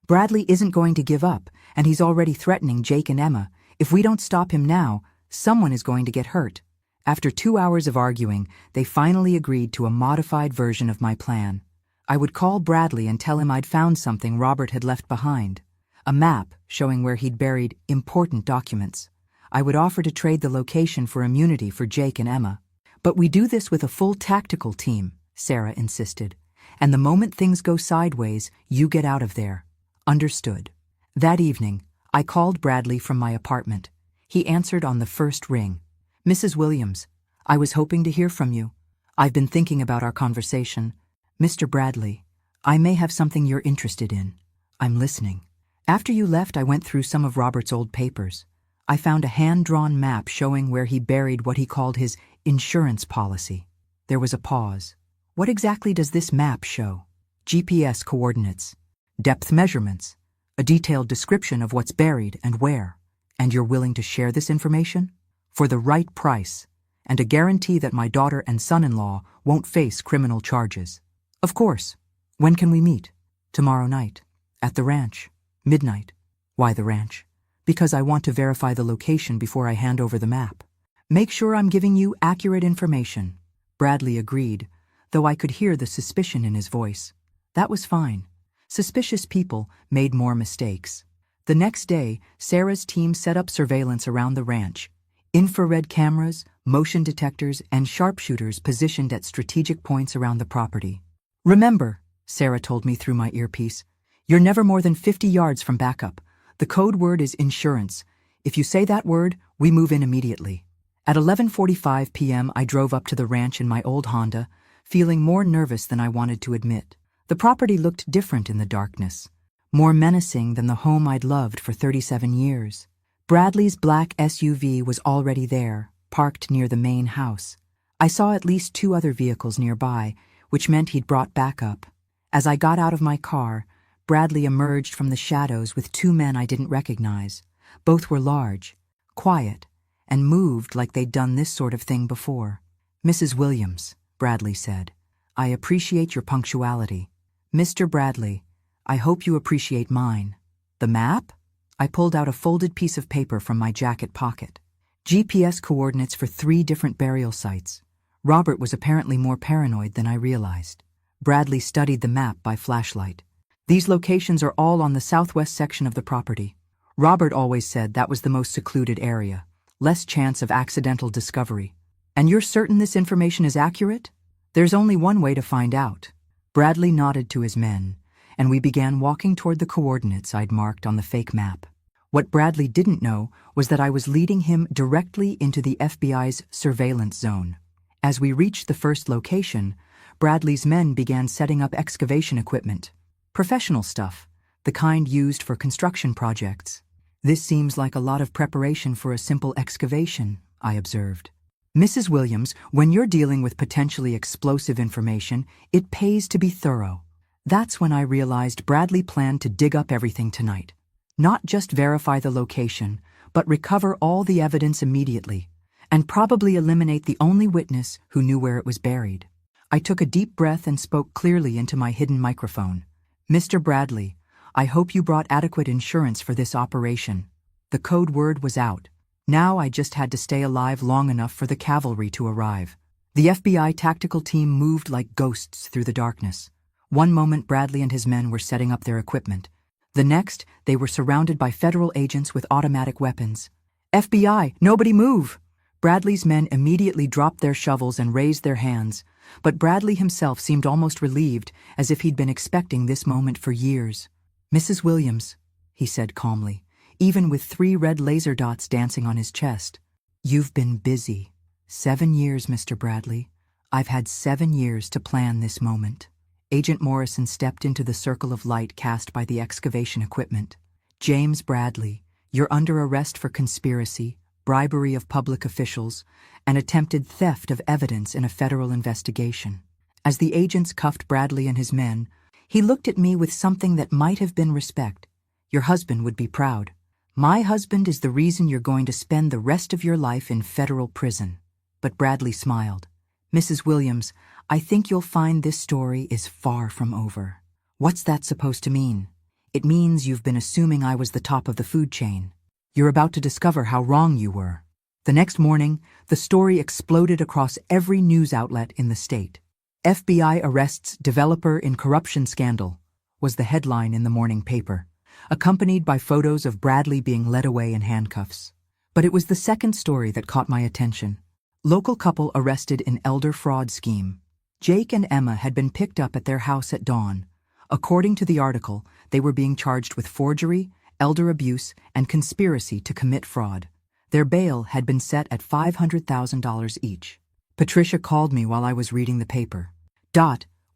Bradley isn't going to give up, and he's already threatening Jake and Emma. If we don't stop him now, someone is going to get hurt." After 2 hours of arguing, they finally agreed to a modified version of my plan. I would call Bradley and tell him I'd found something Robert had left behind. A map showing where he'd buried important documents. I would offer to trade the location for immunity for Jake and Emma. "But we do this with a full tactical team," Sarah insisted. "And the moment things go sideways, you get out of there." "Understood." That evening, I called Bradley from my apartment. He answered on the first ring. "Mrs. Williams, I was hoping to hear from you. I've been thinking about our conversation. Mr. Bradley, I may have something you're interested in. I'm listening." After you left, I went through some of Robert's old papers. I found a hand-drawn map showing where he buried what he called his insurance policy. There was a pause. "What exactly does this map show?" "GPS coordinates, depth measurements, a detailed description of what's buried and where. And you're willing to share this information? For the right price, and a guarantee that my daughter and son-in-law won't face criminal charges." "Of course. When can we meet?" "Tomorrow night. At the ranch. Midnight." "Why the ranch?" "Because I want to verify the location before I hand over the map. Make sure I'm giving you accurate information." Bradley agreed, though I could hear the suspicion in his voice. That was fine. Suspicious people made more mistakes. The next day, Sarah's team set up surveillance around the ranch. Infrared cameras, motion detectors, and sharpshooters positioned at strategic points around the property. "Remember," Sarah told me through my earpiece, "you're never more than 50 yards from backup. The code word is insurance. If you say that word, we move in immediately." At 11:45 p.m., I drove up to the ranch in my old Honda, feeling more nervous than I wanted to admit. The property looked different in the darkness, more menacing than the home I'd loved for 37 years. Bradley's black SUV was already there, parked near the main house. I saw at least 2 other vehicles nearby, which meant he'd brought backup. As I got out of my car, Bradley emerged from the shadows with 2 men I didn't recognize. Both were large, quiet, and moved like they'd done this sort of thing before. "Mrs. Williams," Bradley said, "I appreciate your punctuality. Mr. Bradley, I hope you appreciate mine." "The map?" I pulled out a folded piece of paper from my jacket pocket. GPS coordinates for 3 different burial sites. Robert was apparently more paranoid than I realized. Bradley studied the map by flashlight. "These locations are all on the southwest section of the property. Robert always said that was the most secluded area, less chance of accidental discovery." "And you're certain this information is accurate?" "There's only one way to find out." Bradley nodded to his men, and we began walking toward the coordinates I'd marked on the fake map. What Bradley didn't know was that I was leading him directly into the FBI's surveillance zone. As we reached the first location, Bradley's men began setting up excavation equipment. Professional stuff, the kind used for construction projects. "This seems like a lot of preparation for a simple excavation," I observed. "Mrs. Williams, when you're dealing with potentially explosive information, it pays to be thorough." That's when I realized Bradley planned to dig up everything tonight. Not just verify the location, but recover all the evidence immediately, and probably eliminate the only witness who knew where it was buried. I took a deep breath and spoke clearly into my hidden microphone. "Mr. Bradley, I hope you brought adequate insurance for this operation." The code word was out. Now I just had to stay alive long enough for the cavalry to arrive. The FBI tactical team moved like ghosts through the darkness. One moment Bradley and his men were setting up their equipment. The next, they were surrounded by federal agents with automatic weapons. "FBI, nobody move!" Bradley's men immediately dropped their shovels and raised their hands, but Bradley himself seemed almost relieved, as if he'd been expecting this moment for years. "Mrs. Williams," he said calmly, even with 3 red laser dots dancing on his chest. "You've been busy. 7 years, Mr. Bradley. I've had 7 years to plan this moment." Agent Morrison stepped into the circle of light cast by the excavation equipment. "James Bradley, you're under arrest for conspiracy, bribery of public officials, and attempted theft of evidence in a federal investigation." As the agents cuffed Bradley and his men, he looked at me with something that might have been respect. "Your husband would be proud. My husband is the reason you're going to spend the rest of your life in federal prison." But Bradley smiled. "Mrs. Williams, I think you'll find this story is far from over." "What's that supposed to mean?" "It means you've been assuming I was the top of the food chain. You're about to discover how wrong you were." The next morning, the story exploded across every news outlet in the state. "FBI arrests developer in corruption scandal," was the headline in the morning paper, accompanied by photos of Bradley being led away in handcuffs. But it was the second story that caught my attention. Local couple arrested in elder fraud scheme. Jake and Emma had been picked up at their house at dawn. According to the article, they were being charged with forgery, elder abuse, and conspiracy to commit fraud. Their bail had been set at $500,000 each. Patricia called me while I was reading the paper.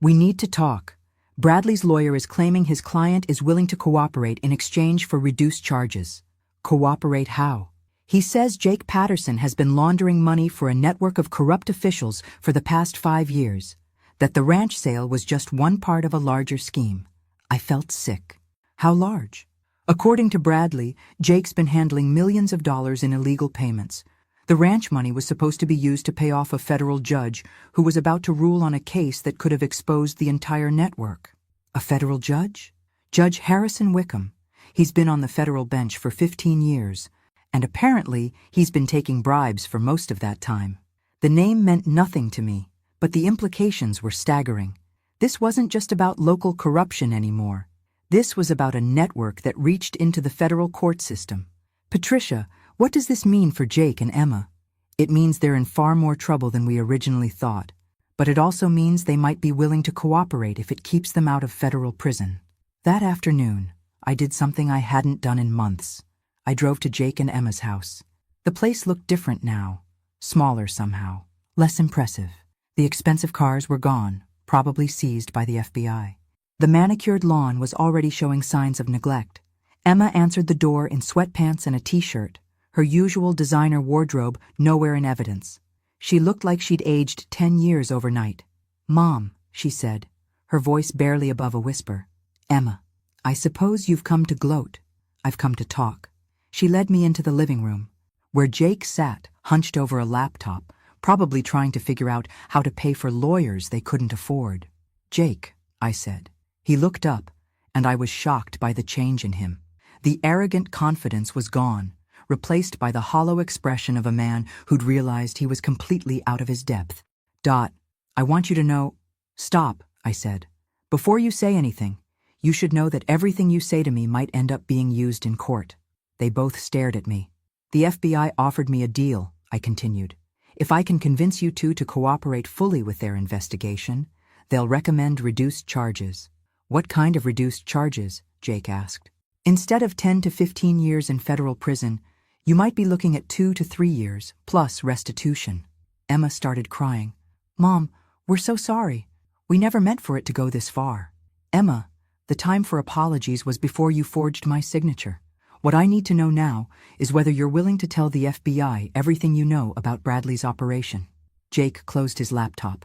We need to talk. Bradley's lawyer is claiming his client is willing to cooperate in exchange for reduced charges. Cooperate how? He says Jake Patterson has been laundering money for a network of corrupt officials for the past 5 years. That the ranch sale was just one part of a larger scheme. I felt sick. How large? According to Bradley, Jake's been handling millions of dollars in illegal payments. The ranch money was supposed to be used to pay off a federal judge who was about to rule on a case that could have exposed the entire network. A federal judge? Judge Harrison Wickham. He's been on the federal bench for 15 years, and apparently he's been taking bribes for most of that time. The name meant nothing to me, but the implications were staggering. This wasn't just about local corruption anymore. This was about a network that reached into the federal court system. Patricia, what does this mean for Jake and Emma? It means they're in far more trouble than we originally thought. But it also means they might be willing to cooperate if it keeps them out of federal prison. That afternoon, I did something I hadn't done in months. I drove to Jake and Emma's house. The place looked different now. Smaller somehow. Less impressive. The expensive cars were gone, probably seized by the FBI. The manicured lawn was already showing signs of neglect. Emma answered the door in sweatpants and a t-shirt, her usual designer wardrobe nowhere in evidence. She looked like she'd aged 10 years overnight. "Mom," she said, her voice barely above a whisper. "Emma, I suppose you've come to gloat. I've come to talk." She led me into the living room, where Jake sat, hunched over a laptop, probably trying to figure out how to pay for lawyers they couldn't afford. "Jake," I said. He looked up, and I was shocked by the change in him. The arrogant confidence was gone, replaced by the hollow expression of a man who'd realized he was completely out of his depth. "I want you to know—" "Stop," I said. "Before you say anything, you should know that everything you say to me might end up being used in court." They both stared at me. "The FBI offered me a deal," I continued. "If I can convince you two to cooperate fully with their investigation, they'll recommend reduced charges." "What kind of reduced charges?" Jake asked. "Instead of 10 to 15 years in federal prison, you might be looking at 2 to 3 years, plus restitution." Emma started crying. "Mom, we're so sorry. We never meant for it to go this far." "Emma, the time for apologies was before you forged my signature. What I need to know now is whether you're willing to tell the FBI everything you know about Bradley's operation." Jake closed his laptop.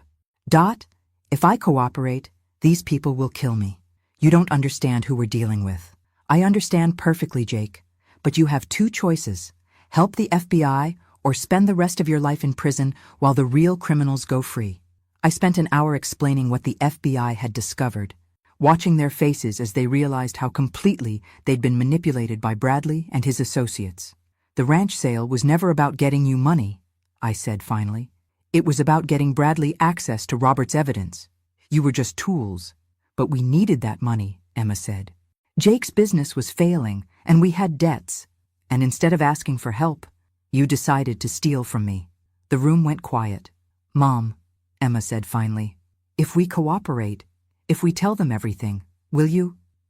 "If I cooperate, these people will kill me. You don't understand who we're dealing with." "I understand perfectly, Jake, but you have 2 choices. Help the FBI or spend the rest of your life in prison while the real criminals go free." I spent an hour explaining what the FBI had discovered, watching their faces as they realized how completely they'd been manipulated by Bradley and his associates. "The ranch sale was never about getting you money," I said finally. "It was about getting Bradley access to Robert's evidence. You were just tools." "But we needed that money," Emma said. "Jake's business was failing, and we had debts. And instead of asking for help, you decided to steal from me." The room went quiet. "Mom," Emma said finally, "if we cooperate, if we tell them everything,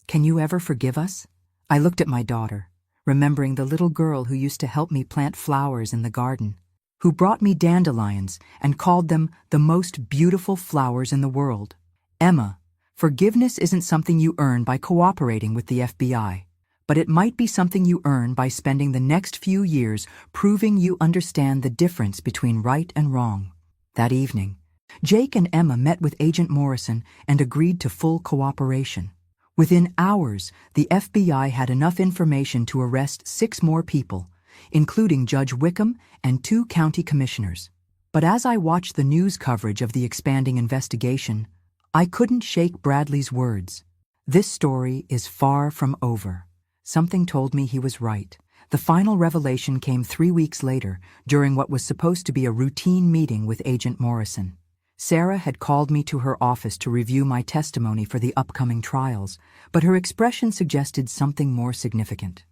can you ever forgive us?" I looked at my daughter, remembering the little girl who used to help me plant flowers in the garden, who brought me dandelions and called them the most beautiful flowers in the world. "Emma, forgiveness isn't something you earn by cooperating with the FBI, but it might be something you earn by spending the next few years proving you understand the difference between right and wrong." That evening, Jake and Emma met with Agent Morrison and agreed to full cooperation. Within hours, the FBI had enough information to arrest 6 more people, including Judge Wickham and 2 county commissioners. But as I watched the news coverage of the expanding investigation, I couldn't shake Bradley's words. This story is far from over. Something told me he was right. The final revelation came 3 weeks later, during what was supposed to be a routine meeting with Agent Morrison. Sarah had called me to her office to review my testimony for the upcoming trials, but her expression suggested something more significant.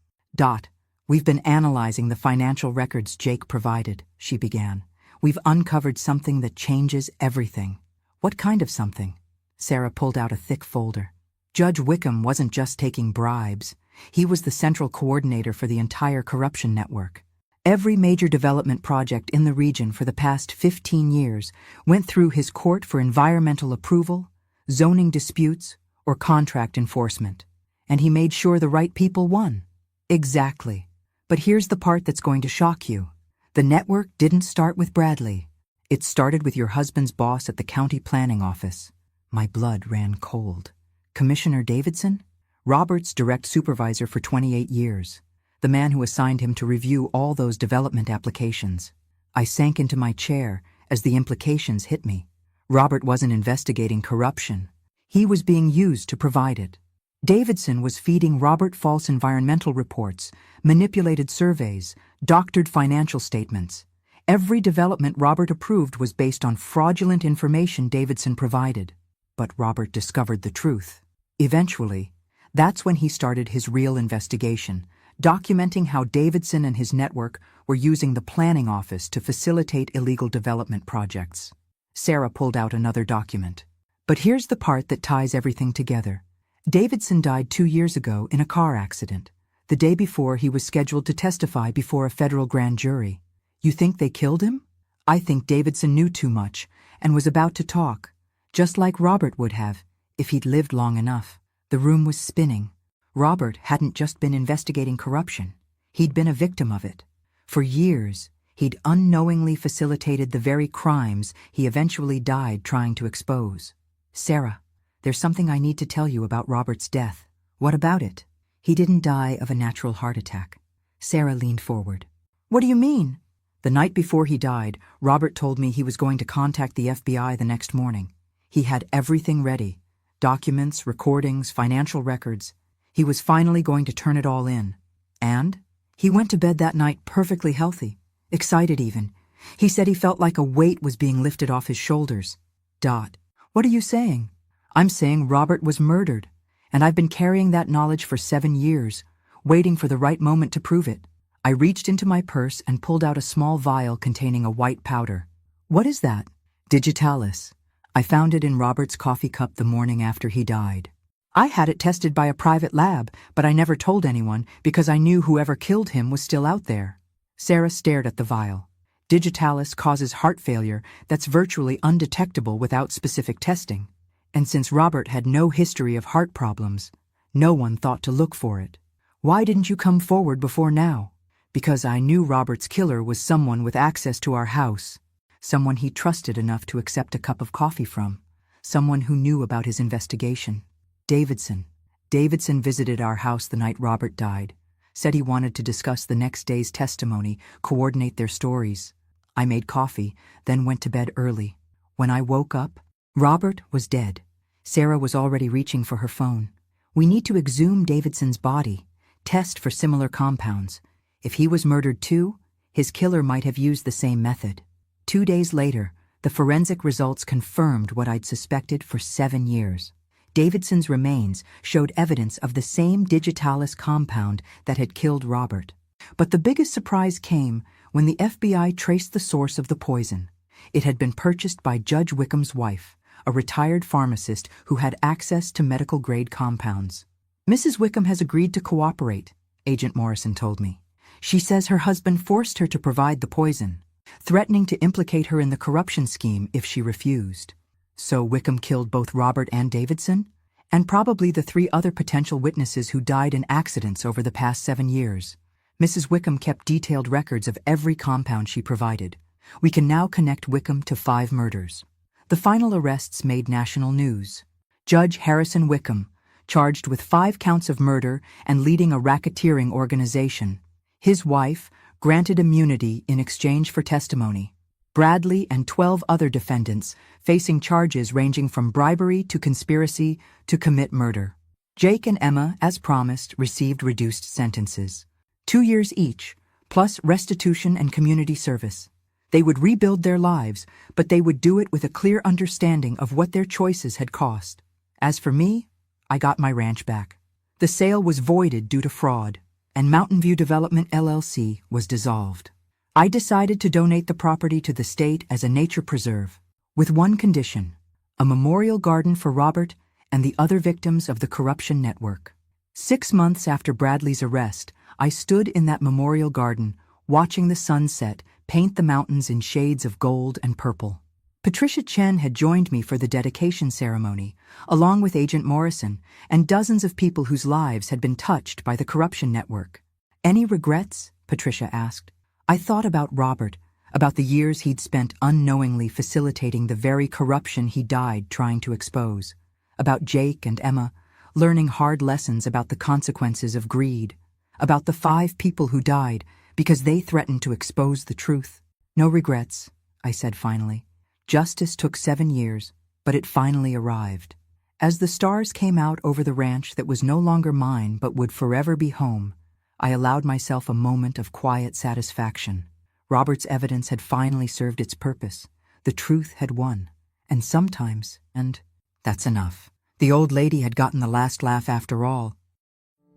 "We've been analyzing the financial records Jake provided," she began. "We've uncovered something that changes everything." "What kind of something?" Sarah pulled out a thick folder. "Judge Wickham wasn't just taking bribes. He was the central coordinator for the entire corruption network. Every major development project in the region for the past 15 years went through his court for environmental approval, zoning disputes, or contract enforcement. And he made sure the right people won. Exactly. But here's the part that's going to shock you. The network didn't start with Bradley. It started with your husband's boss at the county planning office. My blood ran cold. Commissioner Davidson? Robert's direct supervisor for 28 years. The man who assigned him to review all those development applications. I sank into my chair as the implications hit me. Robert wasn't investigating corruption. He was being used to provide it. Davidson was feeding Robert false environmental reports, manipulated surveys, doctored financial statements. Every development Robert approved was based on fraudulent information Davidson provided. But Robert discovered the truth. Eventually, that's when he started his real investigation, documenting how Davidson and his network were using the planning office to facilitate illegal development projects. Sarah pulled out another document. But here's the part that ties everything together. Davidson died 2 years ago in a car accident, the day before he was scheduled to testify before a federal grand jury. You think they killed him? I think Davidson knew too much and was about to talk, just like Robert would have, if he'd lived long enough. The room was spinning. Robert hadn't just been investigating corruption. He'd been a victim of it. For years, he'd unknowingly facilitated the very crimes he eventually died trying to expose. Sarah, there's something I need to tell you about Robert's death. What about it? He didn't die of a natural heart attack. Sarah leaned forward. What do you mean? The night before he died, Robert told me he was going to contact the FBI the next morning. He had everything ready. Documents, recordings, financial records. He was finally going to turn it all in. And he went to bed that night perfectly healthy, excited even. He said he felt like a weight was being lifted off his shoulders. What are you saying? I'm saying Robert was murdered, and I've been carrying that knowledge for 7 years, waiting for the right moment to prove it. I reached into my purse and pulled out a small vial containing a white powder. What is that? Digitalis. I found it in Robert's coffee cup the morning after he died. I had it tested by a private lab, but I never told anyone because I knew whoever killed him was still out there. Sarah stared at the vial. Digitalis causes heart failure that's virtually undetectable without specific testing. And since Robert had no history of heart problems, no one thought to look for it. Why didn't you come forward before now? Because I knew Robert's killer was someone with access to our house, someone he trusted enough to accept a cup of coffee from, someone who knew about his investigation. Davidson. Davidson visited our house the night Robert died, said he wanted to discuss the next day's testimony, coordinate their stories. I made coffee, then went to bed early. When I woke up, Robert was dead. Sarah was already reaching for her phone. We need to exhume Davidson's body, test for similar compounds. If he was murdered too, his killer might have used the same method. 2 days later, the forensic results confirmed what I'd suspected for 7 years. Davidson's remains showed evidence of the same digitalis compound that had killed Robert. But the biggest surprise came when the FBI traced the source of the poison. It had been purchased by Judge Wickham's wife, a retired pharmacist who had access to medical-grade compounds. Mrs. Wickham has agreed to cooperate, Agent Morrison told me. She says her husband forced her to provide the poison, threatening to implicate her in the corruption scheme if she refused. So Wickham killed both Robert and Davidson, and probably the 3 other potential witnesses who died in accidents over the past 7 years. Mrs. Wickham kept detailed records of every compound she provided. We can now connect Wickham to 5 murders. The final arrests made national news. Judge Harrison Wickham, charged with 5 counts of murder and leading a racketeering organization. His wife, granted immunity in exchange for testimony. Bradley and 12 other defendants facing charges ranging from bribery to conspiracy to commit murder. Jake and Emma, as promised, received reduced sentences. 2 years each, plus restitution and community service. They would rebuild their lives, but they would do it with a clear understanding of what their choices had cost. As for me, I got my ranch back. The sale was voided due to fraud, and Mountain View Development LLC was dissolved. I decided to donate the property to the state as a nature preserve, with one condition: a memorial garden for Robert and the other victims of the corruption network. 6 months after Bradley's arrest, I stood in that memorial garden, watching the sunset paint the mountains in shades of gold and purple. Patricia Chen had joined me for the dedication ceremony, along with Agent Morrison and dozens of people whose lives had been touched by the corruption network. "Any regrets?" Patricia asked. I thought about Robert, about the years he'd spent unknowingly facilitating the very corruption he died trying to expose, about Jake and Emma, learning hard lessons about the consequences of greed, about the 5 people who died because they threatened to expose the truth. "No regrets," I said finally. Justice took 7 years, but it finally arrived. As the stars came out over the ranch that was no longer mine but would forever be home, I allowed myself a moment of quiet satisfaction. Robert's evidence had finally served its purpose. The truth had won. And sometimes, and that's enough. The old lady had gotten the last laugh after all.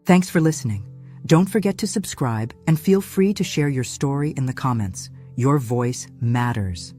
Thanks for listening. Don't forget to subscribe and feel free to share your story in the comments. Your voice matters.